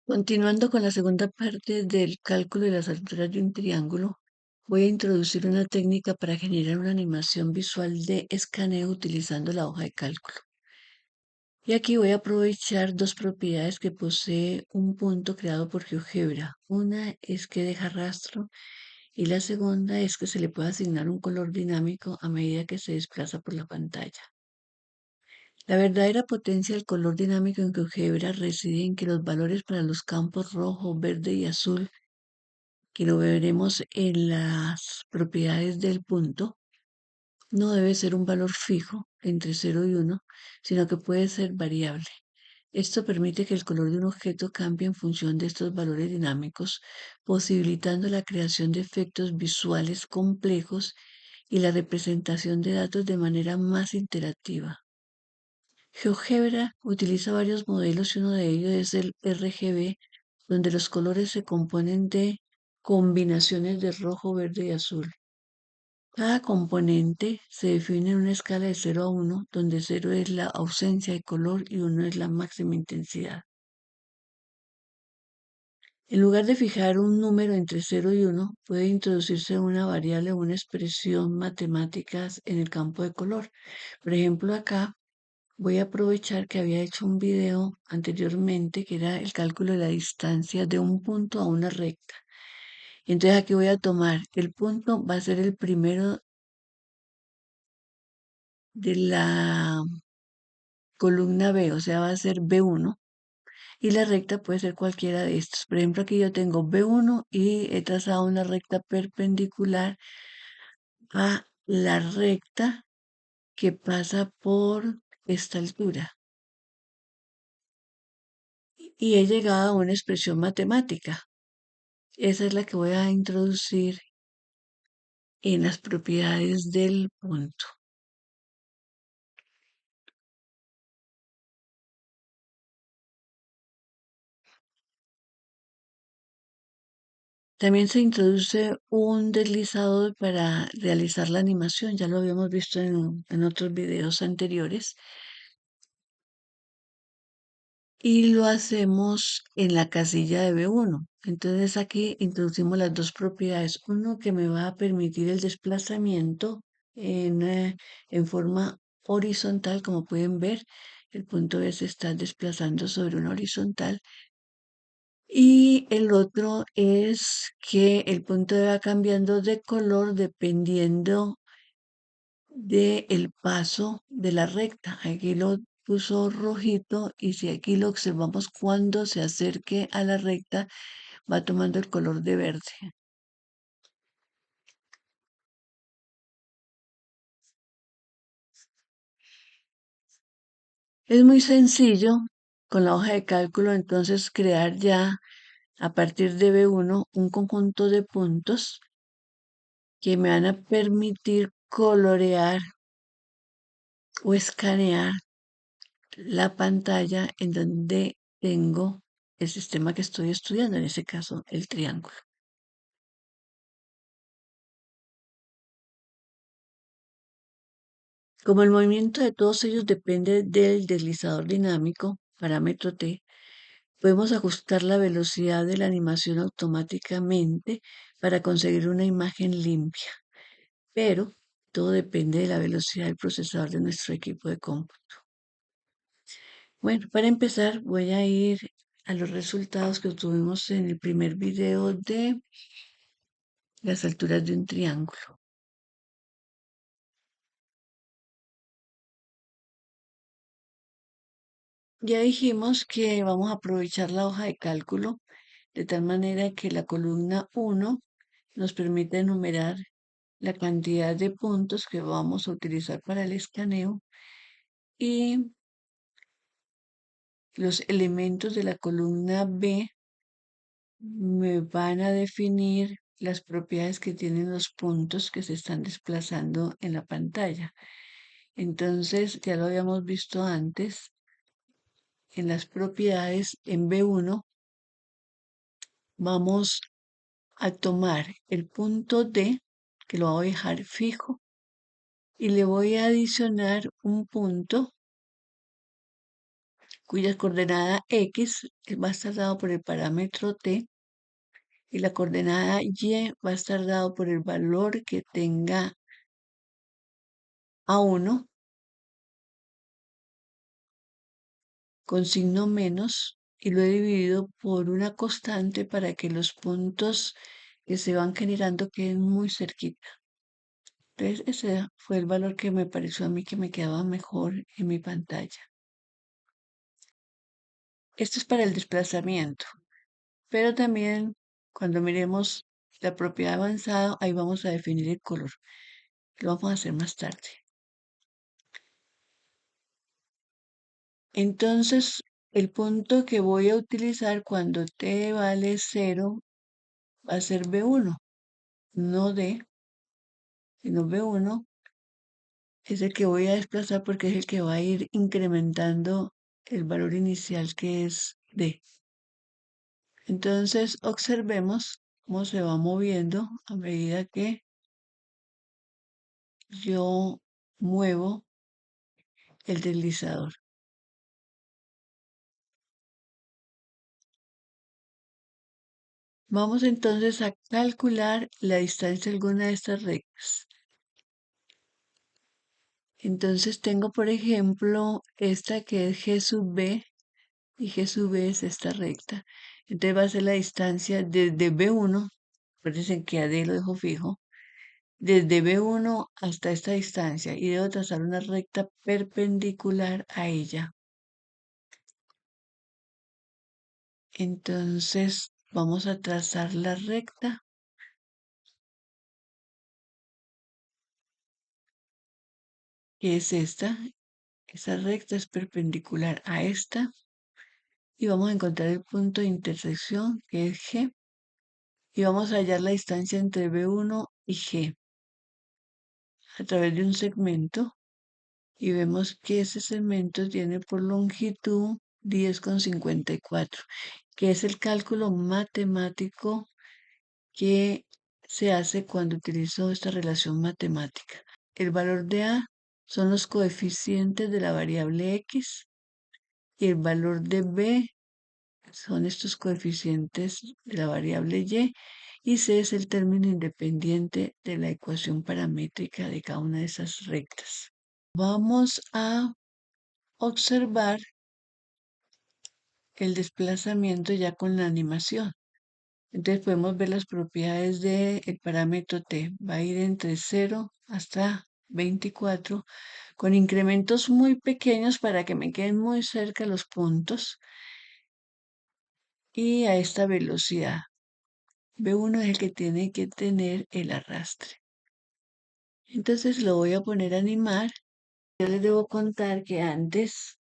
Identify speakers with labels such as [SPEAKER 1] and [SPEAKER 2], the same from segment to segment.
[SPEAKER 1] Continuando con la segunda parte del cálculo de las alturas de un triángulo, voy a introducir una técnica para generar una animación visual de escaneo utilizando la hoja de cálculo. Y aquí voy a aprovechar dos propiedades que posee un punto creado por GeoGebra. Una es que deja rastro y la segunda es que se le puede asignar un color dinámico a medida que se desplaza por la pantalla. La verdadera potencia del color dinámico en GeoGebra reside en que los valores para los campos rojo, verde y azul, que lo veremos en las propiedades del punto, no debe ser un valor fijo entre 0 y 1, sino que puede ser variable. Esto permite que el color de un objeto cambie en función de estos valores dinámicos, posibilitando la creación de efectos visuales complejos y la representación de datos de manera más interactiva. GeoGebra utiliza varios modelos y uno de ellos es el RGB, donde los colores se componen de combinaciones de rojo, verde y azul. Cada componente se define en una escala de 0 a 1, donde 0 es la ausencia de color y 1 es la máxima intensidad. En lugar de fijar un número entre 0 y 1, puede introducirse una variable o una expresión matemáticas en el campo de color. Por ejemplo, acá voy a aprovechar que había hecho un video anteriormente que era el cálculo de la distancia de un punto a una recta. Entonces aquí voy a tomar el punto, va a ser el primero de la columna B, o sea, va a ser B1, y la recta puede ser cualquiera de estos. Por ejemplo, aquí yo tengo B1 y he trazado una recta perpendicular a la recta que pasa por esta altura. Y he llegado a una expresión matemática. Esa es la que voy a introducir en las propiedades del punto. También se introduce un deslizador para realizar la animación, ya lo habíamos visto en otros videos anteriores, y lo hacemos en la casilla de B1. Entonces aquí introducimos las dos propiedades, uno que me va a permitir el desplazamiento en forma horizontal, como pueden ver, el punto B se está desplazando sobre una horizontal. Y el otro es que el punto va cambiando de color dependiendo del paso de la recta. Aquí lo puso rojito y si aquí lo observamos cuando se acerque a la recta va tomando el color de verde. Es muy sencillo con la hoja de cálculo entonces crear ya a partir de B1 un conjunto de puntos que me van a permitir colorear o escanear la pantalla en donde tengo el sistema que estoy estudiando, en ese caso el triángulo. Como el movimiento de todos ellos depende del deslizador dinámico, parámetro T, podemos ajustar la velocidad de la animación automáticamente para conseguir una imagen limpia, pero todo depende de la velocidad del procesador de nuestro equipo de cómputo. Bueno, para empezar voy a ir a los resultados que obtuvimos en el primer video de las alturas de un triángulo. Ya dijimos que vamos a aprovechar la hoja de cálculo de tal manera que la columna 1 nos permite enumerar la cantidad de puntos que vamos a utilizar para el escaneo y los elementos de la columna B me van a definir las propiedades que tienen los puntos que se están desplazando en la pantalla. Entonces, ya lo habíamos visto antes, en las propiedades en B1 vamos a tomar el punto D, que lo voy a dejar fijo, y le voy a adicionar un punto cuya coordenada x va a estar dado por el parámetro t y la coordenada y va a estar dado por el valor que tenga a1 con signo menos y lo he dividido por una constante para que los puntos que se van generando queden muy cerquita. Entonces ese fue el valor que me pareció a mí que me quedaba mejor en mi pantalla. Esto es para el desplazamiento, pero también cuando miremos la propiedad avanzada, ahí vamos a definir el color. Lo vamos a hacer más tarde. Entonces, el punto que voy a utilizar cuando t vale 0 va a ser B1, no D, sino B1 es el que voy a desplazar porque es el que va a ir incrementando el valor inicial que es D. Entonces, observemos cómo se va moviendo a medida que yo muevo el deslizador. Vamos entonces a calcular la distancia de alguna de estas rectas. Entonces tengo, por ejemplo, esta que es G sub B y G sub B es esta recta. Entonces va a ser la distancia desde B1, acuérdense que AD lo dejo fijo, desde B1 hasta esta distancia y debo trazar una recta perpendicular a ella. Entonces vamos a trazar la recta, que es esta. Esa recta es perpendicular a esta y vamos a encontrar el punto de intersección que es G y vamos a hallar la distancia entre B1 y G a través de un segmento y vemos que ese segmento tiene por longitud 10,54, que es el cálculo matemático que se hace cuando utilizo esta relación matemática. El valor de A son los coeficientes de la variable X y el valor de B son estos coeficientes de la variable y C es el término independiente de la ecuación paramétrica de cada una de esas rectas. Vamos a observar el desplazamiento ya con la animación. Entonces podemos ver las propiedades del parámetro t. Va a ir entre 0 hasta 24 con incrementos muy pequeños para que me queden muy cerca los puntos y a esta velocidad. B1 es el que tiene que tener el arrastre. Entonces lo voy a poner a animar. Yo les debo contar que antes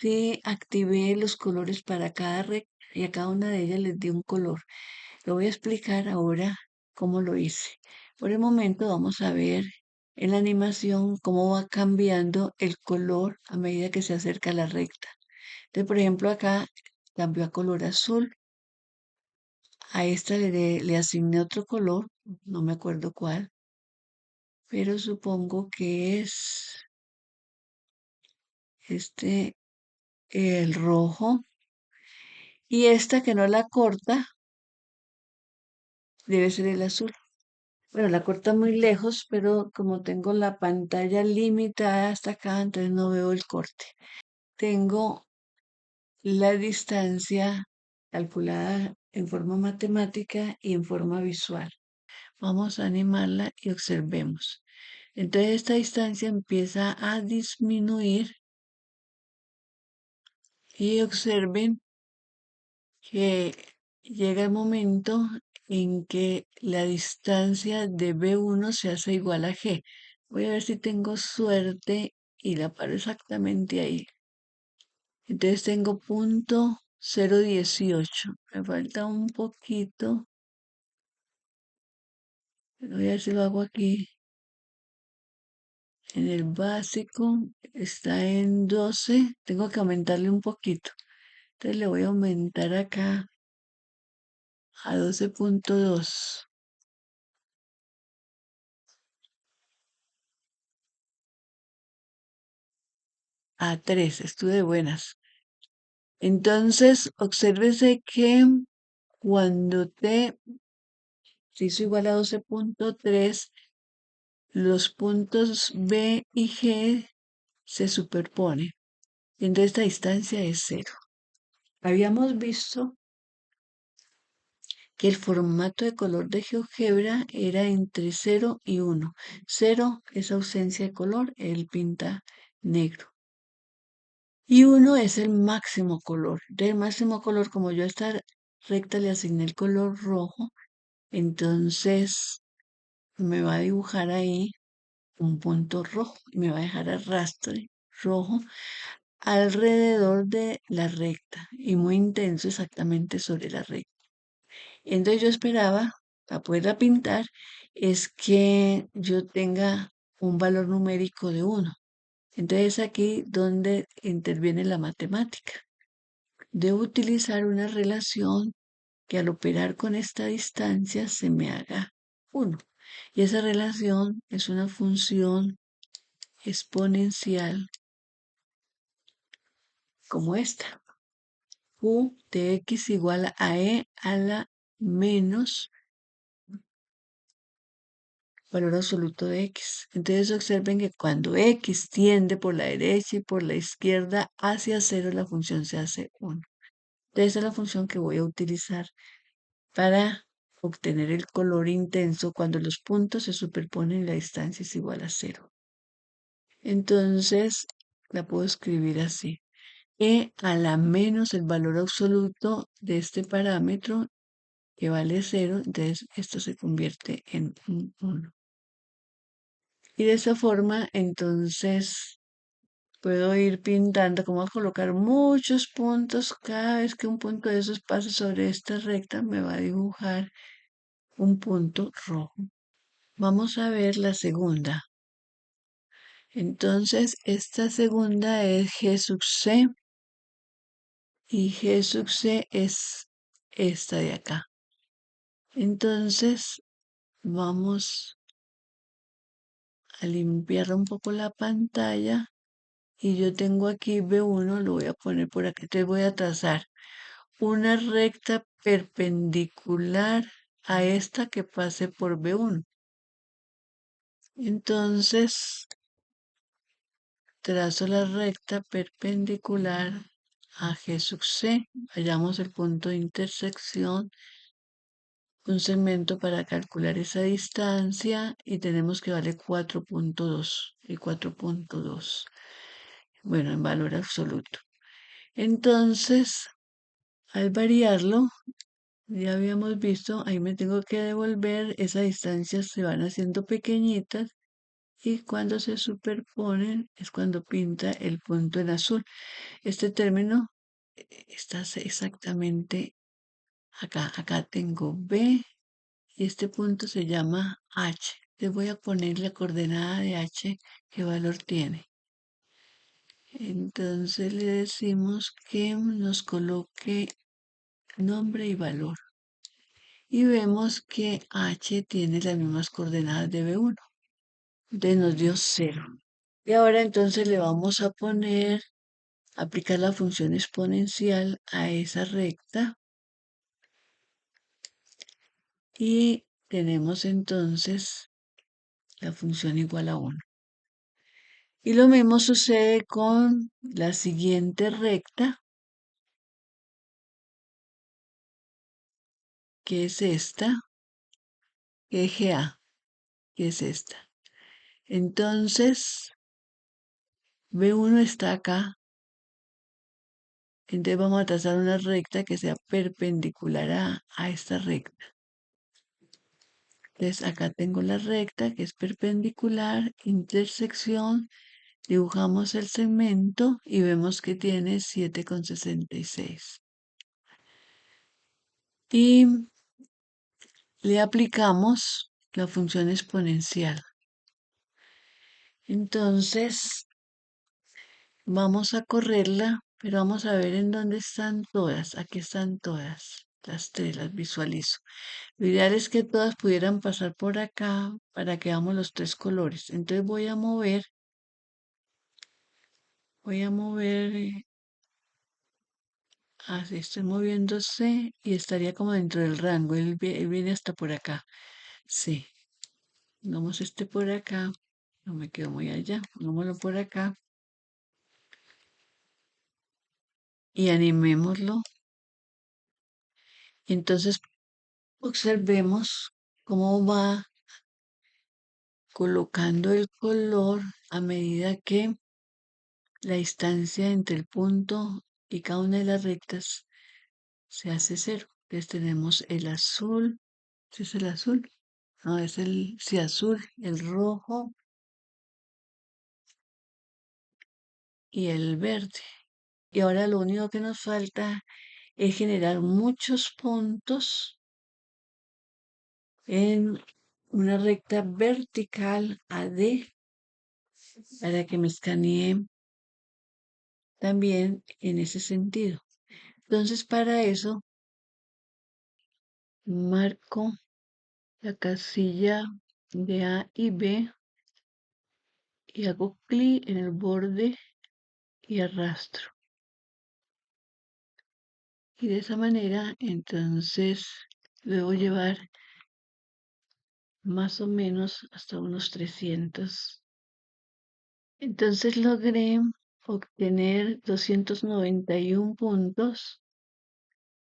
[SPEAKER 1] sí activé los colores para cada recta y a cada una de ellas les di un color. Lo voy a explicar ahora cómo lo hice. Por el momento vamos a ver en la animación cómo va cambiando el color a medida que se acerca a la recta. Entonces, por ejemplo, acá cambió a color azul. A esta le asigné otro color, no me acuerdo cuál, pero supongo que es este, el rojo. Y esta que no la corta, debe ser el azul. Bueno, la corta muy lejos, pero como tengo la pantalla limitada hasta acá, entonces no veo el corte. Tengo la distancia calculada en forma matemática y en forma visual. Vamos a animarla y observemos. Entonces esta distancia empieza a disminuir y observen que llega el momento en que la distancia de B1 se hace igual a G. Voy a ver si tengo suerte y la paro exactamente ahí. Entonces tengo punto 0,18. Me falta un poquito. Voy a ver si lo hago aquí. En el básico está en 12. Tengo que aumentarle un poquito. Entonces le voy a aumentar acá a 12,2. a 3, estuve de buenas. Entonces, obsérvese que cuando t se hizo igual a 12.3, los puntos B y G se superponen. Entonces, esta distancia es 0. Habíamos visto que el formato de color de GeoGebra era entre 0 y 1. 0 es ausencia de color, él pinta negro. Y 1 es el máximo color. Del máximo color, como yo a esta recta le asigné el color rojo, entonces me va a dibujar ahí un punto rojo y me va a dejar arrastre rojo alrededor de la recta y muy intenso exactamente sobre la recta. Entonces yo esperaba, para poderla pintar, es que yo tenga un valor numérico de 1. Entonces aquí donde interviene la matemática. Debo utilizar una relación que al operar con esta distancia se me haga 1. Y esa relación es una función exponencial como esta. Q de x igual a e a la menos valor absoluto de x. Entonces observen que cuando x tiende por la derecha y por la izquierda hacia 0, la función se hace 1. Entonces esa es la función que voy a utilizar para obtener el color intenso cuando los puntos se superponen y la distancia es igual a 0. Entonces la puedo escribir así. E a la menos el valor absoluto de este parámetro que vale 0, entonces esto se convierte en un 1. Y de esa forma, entonces, puedo ir pintando, como voy a colocar muchos puntos, cada vez que un punto de esos pase sobre esta recta, me va a dibujar un punto rojo. Vamos a ver la segunda. Entonces, esta segunda es G sub C y G sub C es esta de acá. Entonces, vamos a limpiar un poco la pantalla y yo tengo aquí B1, lo voy a poner por aquí. Entonces voy a trazar una recta perpendicular a esta que pase por B1. Entonces trazo la recta perpendicular a G sub C. Hallamos el punto de intersección, un segmento para calcular esa distancia y tenemos que vale 4.2 y 4.2. Bueno, en valor absoluto. Entonces, al variarlo, ya habíamos visto, ahí me tengo que devolver, esas distancias se van haciendo pequeñitas y cuando se superponen es cuando pinta el punto en azul. Este término está exactamente acá. Acá tengo B y este punto se llama H. Le voy a poner la coordenada de H, qué valor tiene. Entonces le decimos que nos coloque nombre y valor. Y vemos que H tiene las mismas coordenadas de B1. Entonces nos dio 0. Y ahora entonces le vamos a aplicar la función exponencial a esa recta. Y tenemos entonces la función igual a 1. Y lo mismo sucede con la siguiente recta, que es esta, que es GA, que es esta. Entonces, B1 está acá. Entonces vamos a trazar una recta que sea perpendicular a esta recta. Entonces acá tengo la recta que es perpendicular, intersección, dibujamos el segmento y vemos que tiene 7,66. Y le aplicamos la función exponencial. Entonces vamos a correrla, pero vamos a ver en dónde están todas. Aquí están todas. Las tres las visualizo. Lo ideal es que todas pudieran pasar por acá para que veamos los tres colores. Entonces voy a mover Voy a mover, así estoy moviéndose y estaría como dentro del rango. Él viene hasta por acá. Sí, pongamos este por acá. No me quedo muy allá. Pongámoslo por acá y animémoslo. Entonces observemos cómo va colocando el color a medida que la distancia entre el punto y cada una de las rectas se hace cero. Entonces tenemos el azul, ¿sí es el azul? No, es el, sí, azul, el rojo y el verde. Y ahora lo único que nos falta es generar muchos puntos en una recta vertical AD para que me escanee también en ese sentido. Entonces, para eso, marco la casilla de A y B y hago clic en el borde y arrastro. Y de esa manera, entonces, luego llevar más o menos hasta unos 300. Entonces logré obtener 291 puntos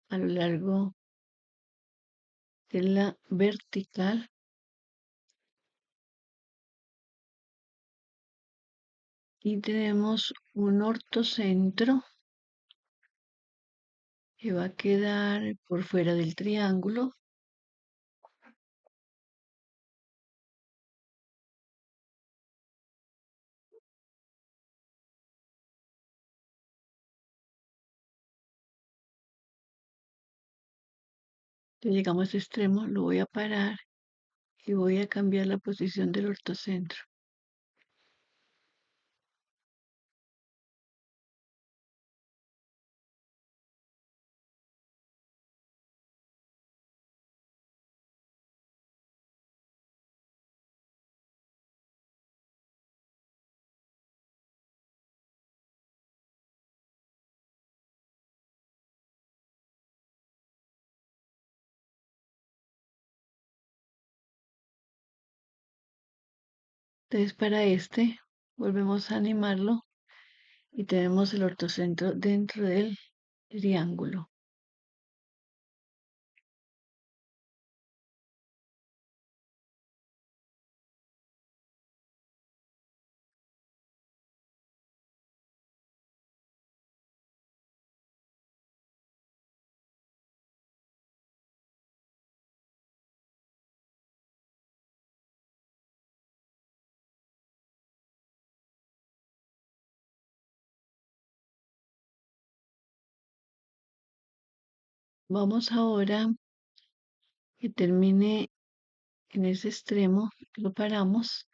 [SPEAKER 1] a lo largo de la vertical y tenemos un ortocentro que va a quedar por fuera del triángulo. Entonces llegamos a este extremo, lo voy a parar y voy a cambiar la posición del ortocentro. Entonces para este volvemos a animarlo y tenemos el ortocentro dentro del triángulo. Vamos ahora que termine en ese extremo, lo paramos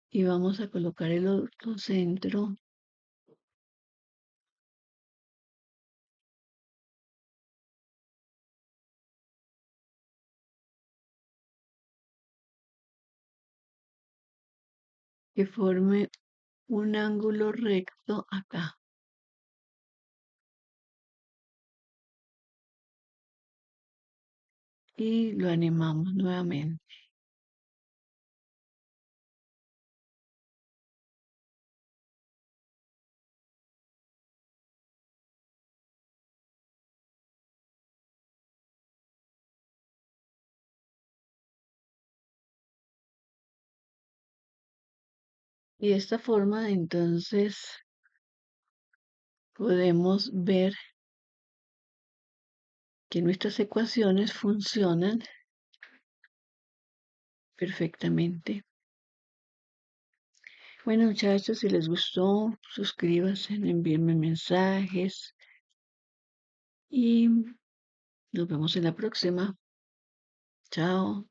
[SPEAKER 1] y vamos a colocar el otro centro que forme un ángulo recto acá. Y lo animamos nuevamente. Y de esta forma entonces podemos ver que nuestras ecuaciones funcionan perfectamente. Bueno, muchachos, si les gustó, suscríbanse, envíenme mensajes y nos vemos en la próxima. Chao.